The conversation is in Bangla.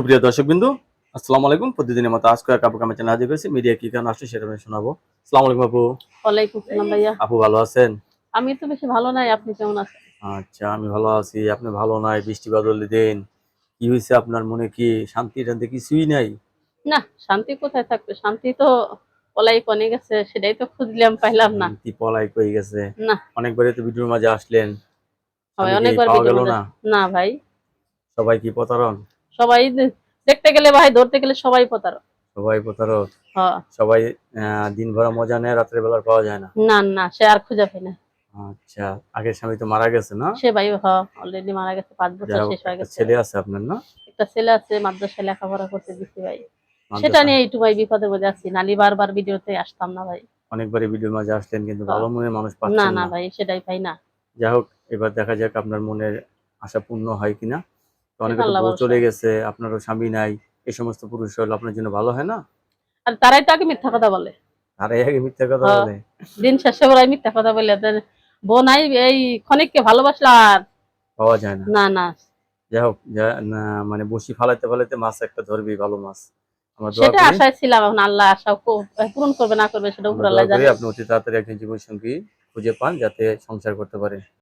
সুপ্রিয় দর্শকবৃন্দু, আসসালামু আলাইকুম। প্রতিদিনের মতো আজকে এক আপুকে আমি চ্যানেলে হাজির করেছি। মিডিয়া কি কারণে আসছে সেটা আমি শোনাবো। আসসালামু আলাইকুম আপু। ওয়ালাইকুম সালাম ভাইয়া। আপু ভালো আছেন? আমি তো বেশি ভালো নাই, আপনি কেমন আছেন? আচ্ছা, আমি ভালো আছি। আপনি ভালো নাই, বৃষ্টি বাদলের দিন। কি হয়েছে আপনার মনে, কি শান্তি টান্তি কিছুই নাই? না, শান্তি কোথায় থাকবে? শান্তি তো পলাই কনে গেছে, সেটাই তো খুঁজলাম, পাইলাম না। শান্তি পলাই কই গেছে। না, অনেকবারই তো ভিডিওর মাঝে আসলেন, সবাই স্বামীকে অনেকবার পাওয়া ভিডিও গেল মধ্যে। না। না ভাই, সবাই কি প্রতারণ? সবাই দেখতে গেলে ভাই, ধরতে গেলে সবাই প্রতারক। সবাই প্রতারক। হ্যাঁ। সবাই দিন ভরা মজা নেয়, রাত্রে বেলা পাওয়া যায় না। না না, সে আর খুঁজে পাই না। আচ্ছা, আগের স্বামী তো মারা গেছে না? সে ভাই অলরেডি মারা গেছে, 5 বছর যাই হোক, শেষ হয়ে একটা গেছে। ছেলে আছে আপনার না? একটা ছেলে আছে, মাদ্রাসায় লেখাপড়া করতে দিচ্ছি ভাই। সেটা মাদ্রাসা। নিয়ে একটু ভাই বিপদে মধ্যে আছি, নালি বারবার ভিডিওতে আসতাম না ভাই। অনেকবারই ভিডিওর মাঝে আসলেন কিন্তু হ্যাঁ। ভালো মনের মানুষ না পাচ্ছেন না না। ভাই, সেটাই পাই না। যাই হোক, এবার দেখা যাক আপনার মনের আশা পূর্ণ হয় কিনা। তো এটা অনেকে তো আল্লাহ বউ ভরসা। চলে গেছে, আপনারও স্বামী নাই। এই সমস্ত পুরুষ হলে আপনার জন্য ভালো হয় না? আর তারাই তো আগে মিথ্যা কথা বলে। আর এই আগে মিথ্যা কথা হ্যাঁ, বলে। দিন শেষে ওরাই মিথ্যা কথা বলে দেন, বোন আই এই ক্ষণিককে ভালোবাসলা আর। পাওয়া যায় না। না না, যাই হোক, না, মানে বসি ফালাইতে ফালাইতে মাছ একটা ধরবি, ভালো মাছ। আমরা দোয়া সেটা করি। আশায় ছিলাম, এখন আল্লাহ আশা পূরণ করবে না করবে সেটা আমরা উপর আল্লাহ দোয়া করি জানে। আপনি অতি তাড়াতাড়ি একজন জীবনসঙ্গী খুঁজে পান, যাতে সংসার করতে পারেন।